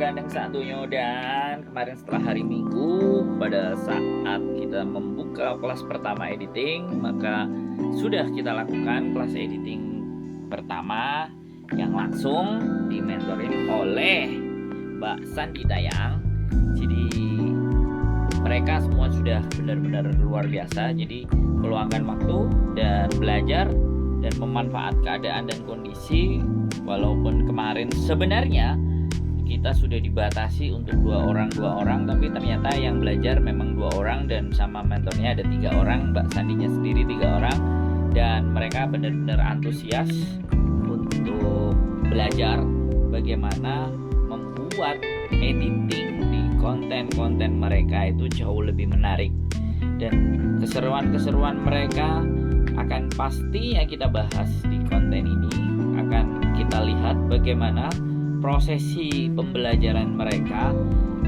dan yang satunya. Dan kemarin setelah hari Minggu, pada saat kita membuka kelas pertama editing, maka sudah kita lakukan kelas editing pertama yang langsung dimentorin oleh Mbak Sandi Dayang. Jadi mereka semua sudah benar-benar luar biasa. Jadi meluangkan waktu dan belajar dan memanfaat keadaan dan kondisi. Walaupun kemarin sebenarnya kita sudah dibatasi untuk dua orang, tapi ternyata yang belajar memang 2 orang dan sama mentornya ada 3 orang, Mbak Sandinya sendiri 3 orang, dan mereka benar-benar antusias untuk belajar bagaimana membuat editing di konten-konten mereka itu jauh lebih menarik, dan keseruan-keseruan mereka akan pastinya kita bahas di konten ini. Akan kita lihat bagaimana prosesi pembelajaran mereka.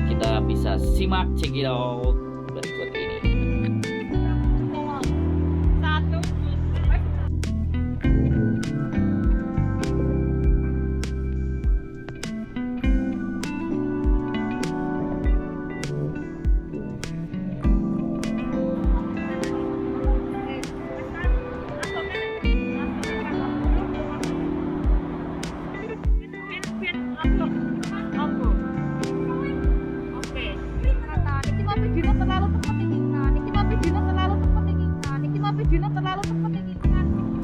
Kita bisa simak, check it out berikut ini.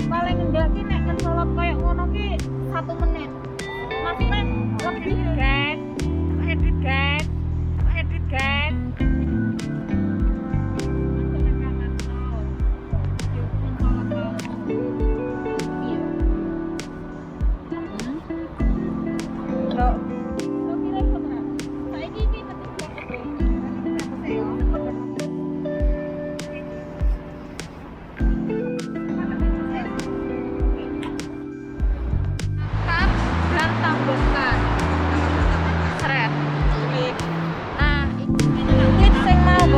Paling enggak ki nek mencolot koyo ngono ki 1 menit. Maksudnya lebih kan, edit kan.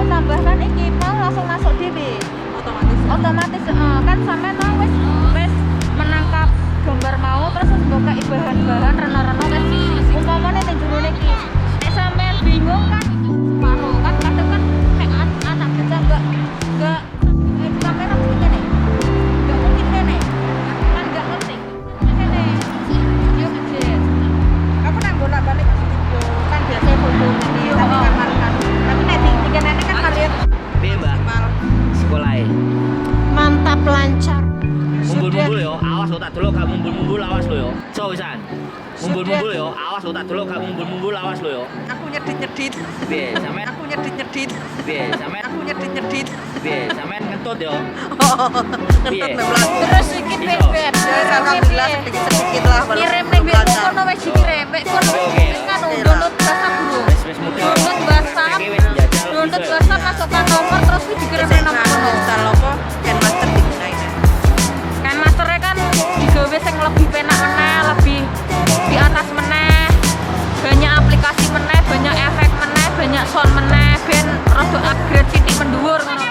Tambahkan iki mau langsung masuk dhewe otomatis kan sampai mau wis menangkap gambar mau terus buka bahan-bahan rena-rena wis umpamane ning jero iki nek sampean bingung kan separuh kan kadang kan nek anak kecil enggak kamera mesti kene enggak mungkin kene kan enggak ngerti kene yo kecil aku nang bolak-balik video kan biasa foto nanti kamar kan tapi nek dikenane kan kalian Piye, Mbak? Sekolahnya mantap lancar. mumbul-mumbul yo, awas lo tak delok gak mumbul-mumbul, awas lo yo. So wisan. Mumbul-mumbul yo, awas lo tak delok gak mumbul-mumbul, awas lo yo. Aku nyedit-nyedit. Piye, sampean? Aku nyedit-nyedit. Piye, sampean? Aku nyedit-nyedit. Piye, sampean ngentut yo. Piye? Terus iki bebek. Ya alhamdulillah sedikit-sedikit lah walaupun Kirim belum ning lancar. kono wis dikirim. Mek kono Oke. kan download WhatsApp dulu. Wis mudah. Download WhatsApp. Saiki wis jajal. Download WhatsApp masukkan nomor terus dikirim Terus nang nah, kono. misal apa Ken Master digunain. Kan masternya kan digawe sing lebih penak meneh, lebih di atas meneh. Banyak aplikasi meneh, banyak efek meneh, banyak sound meneh, ben rada upgrade sithik mendhuwur ngono.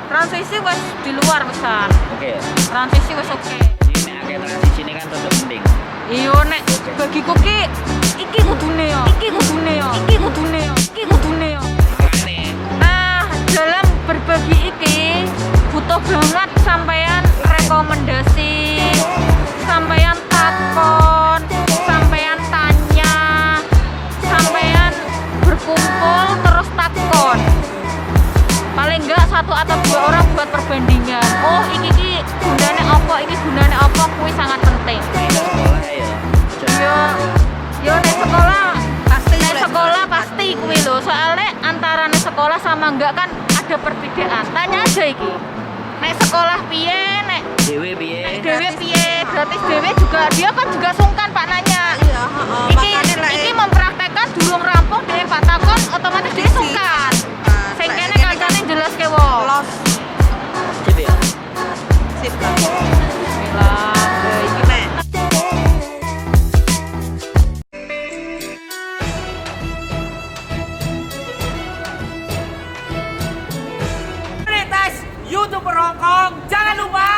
Transisi wis di luar pisan. Oke. Transisi wis oke. Ini agak transisi ini kan tetap penting. Iya nek bagiku ki iki kudune yo. Iki kudune yo. Iki kudune yo. Iki kudune yo. Makane Nah, dalam berbagi iki butuh banget sampean rekomendasi, sampean takon, sampean tanya, sampean berkumpul terus takon. Paling enggak 1 atau 2 orang buat perbandingan. Oh, iki gunane apa, iki gunane apa, kuwi sangat penting. ini sekolah ya. Yo nek sekolah Pasti nek sekolah pasti kuwi lho. Soalnya antara nek sekolah sama enggak kan ada perbedaan. Tanya aja iki. Nek sekolah piye, nek Dewe piye? dhewe piye, gratis dhewe juga dia kan juga sungkan Pak nanya. Iya, heeh. Iki mempraktekkan durung rampung dhewe Pak takon otomatis dia sungkan. Sing kene kancane jelaske wae. los Sip ya. sip lah. Bismillah. Iki nek Komunitas YouTuber Hongkong, jangan lupa